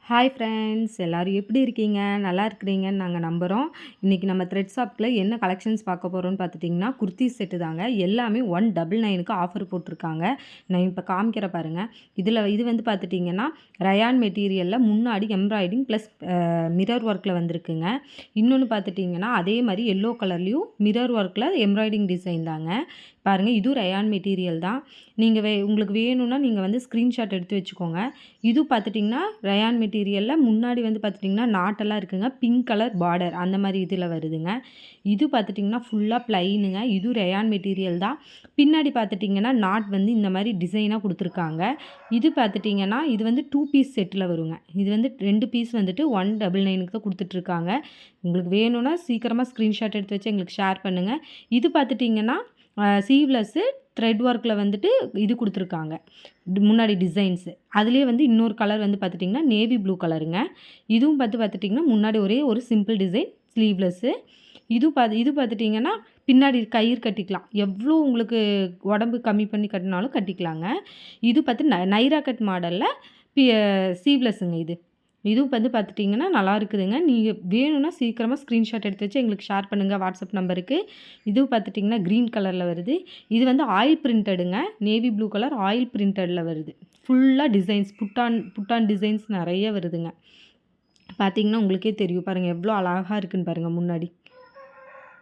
Hi friends, எல்லோரும் எப்படி இருக்கீங்க? நல்லா இருக்கிறீங்கன்னு நாங்கள் நம்புகிறோம். இன்றைக்கி நம்ம த்ரெட் ஷாப்பில் என்ன கலெக்ஷன்ஸ் பார்க்க போகிறோம்னு பார்த்துட்டிங்கன்னா, குர்த்தி செட்டு தாங்க. எல்லாமே 199க்கு ஆஃபர் போட்டிருக்காங்க. நான் இப்போ காமிக்கிற பாருங்கள். இது வந்து பார்த்துட்டிங்கன்னா ரயான் மெட்டீரியலில் முன்னாடி எம்ப்ராய்டிங் ப்ளஸ் மிரர் ஒர்க்கில் வந்திருக்குங்க. இன்னொன்று பார்த்துட்டிங்கன்னா அதே மாதிரி எல்லோ கலர்லேயும் மிரர் ஒர்க்கில் எம்ப்ராய்டிங் டிசைன் தாங்க. பாருங்கள், இதுவும் ரயான் மெட்டீரியல் தான். நீங்கள் உங்களுக்கு வேணும்னா நீங்கள் வந்து ஸ்க்ரீன்ஷாட் எடுத்து வச்சுக்கோங்க. இது பார்த்துட்டிங்கன்னா ரயான் மெட்டீரியலில் முன்னாடி வந்து பார்த்துட்டிங்கன்னா நாட்டெல்லாம் இருக்குங்க. பிங்க் கலர் பார்டர் அந்த மாதிரி இதில் வருதுங்க. இது பார்த்துட்டிங்கன்னா ஃபுல்லாக ப்ளைனுங்க. இது ரயான் மெட்டீரியல் தான். பின்னாடி பார்த்துட்டிங்கன்னா நாட் வந்து இந்த மாதிரி டிசைனாக கொடுத்துருக்காங்க. இது பார்த்துட்டிங்கன்னா இது வந்து 2 பீஸ் செட்டில் வருங்க. இது வந்து 2 பீஸ் வந்துட்டு 199க்கு தான் கொடுத்துட்ருக்காங்க. உங்களுக்கு வேணும்னா சீக்கிரமாக ஸ்க்ரீன்ஷாட் எடுத்து வச்சு எங்களுக்கு ஷேர் பண்ணுங்கள். இது பார்த்துட்டிங்கன்னா சீவ்லெஸ்ஸு த்ரெட் ஒர்க்கில் வந்துட்டு இது கொடுத்துருக்காங்க. முன்னாடி டிசைன்ஸு அதுலேயே வந்து இன்னொரு கலர் வந்து பார்த்துட்டிங்கன்னா நேவி ப்ளூ கலருங்க. இதுவும் பார்த்துட்டிங்கன்னா முன்னாடி ஒரே ஒரு சிம்பிள் டிசைன் ஸ்லீவ்லெஸ்ஸு. இது பார்த்துட்டிங்கன்னா பின்னாடி கயிறு கட்டிக்கலாம். எவ்வளோ உங்களுக்கு உடம்பு கம்மி பண்ணி கட்டினாலும் கட்டிக்கலாங்க. இது நைரா கட் மாடலில் சீவ்லெஸ்ஸுங்க. இதுவும் வந்து பார்த்துட்டிங்கன்னா நல்லா இருக்குதுங்க. நீங்கள் வேணும்னா சீக்கிரமாக ஸ்க்ரீன்ஷாட் எடுத்து வச்சு எங்களுக்கு ஷேர் பண்ணுங்கள் வாட்ஸ்அப் நம்பருக்கு. இதுவும் பார்த்துட்டிங்கன்னா க்ரீன் கலரில் வருது. இது வந்து ஆயில் பிரிண்டடுங்க. நேவி ப்ளூ கலர் ஆயில் பிரிண்டடில் வருது. ஃபுல்லாக டிசைன்ஸ் புட்டான் டிசைன்ஸ் நிறைய வருதுங்க. பார்த்திங்கன்னா உங்களுக்கே தெரியும் பாருங்கள், எவ்வளோ அழகாக இருக்குதுன்னு பாருங்கள் முன்னாடி.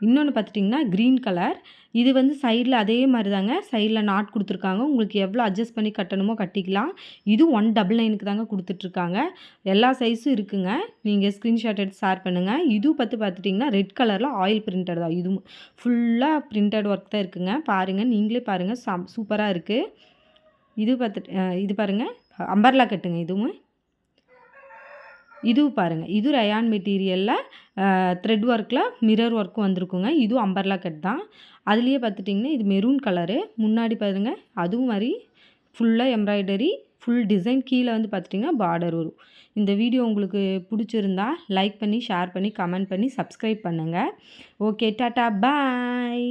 இன்னொன்று பார்த்துட்டிங்கன்னா க்ரீன் கலர். இது வந்து சைடில் அதே மாதிரி தாங்க. சைடில் நாட் கொடுத்துருக்காங்க. உங்களுக்கு எவ்வளோ அட்ஜஸ்ட் பண்ணி கட்டணுமோ கட்டிக்கலாம். இது 199க்கு தாங்க கொடுத்துட்ருக்காங்க. எல்லா சைஸும் இருக்குங்க. நீங்கள் ஸ்க்ரீன்ஷாட் எடுத்து ஷேர் பண்ணுங்கள். இது பார்த்துட்டிங்கன்னா ரெட் கலரில் ஆயில் பிரிண்டட் தான். இதுவும் ஃபுல்லாக பிரிண்டட் ஒர்க் தான் இருக்குங்க. பாருங்கள், நீங்களே பாருங்கள், சூப்பராக இருக்குது. இது பாருங்கள், அம்பர்லா கட்டுங்க. இதுவும் பாருங்கள், இது ரயான் மெட்டீரியலில் த்ரெட் ஒர்க்கில் மிரர் ஒர்க்கும் வந்திருக்குங்க. இதுவும் அம்பர்லா கட் தான். அதுலேயே பார்த்துட்டிங்கன்னா இது மெரூன் கலரு. முன்னாடி பாருங்கள், அதுவும் மாதிரி ஃபுல்லாக எம்ப்ராய்டரி ஃபுல் டிசைன். கீழே வந்து பார்த்துட்டிங்கன்னா பார்டர் வரும். இந்த வீடியோ உங்களுக்கு பிடிச்சிருந்தா லைக் பண்ணி ஷேர் பண்ணி கமெண்ட் பண்ணி சப்ஸ்கிரைப் பண்ணுங்கள். ஓகே, டாட்டா, பாய்.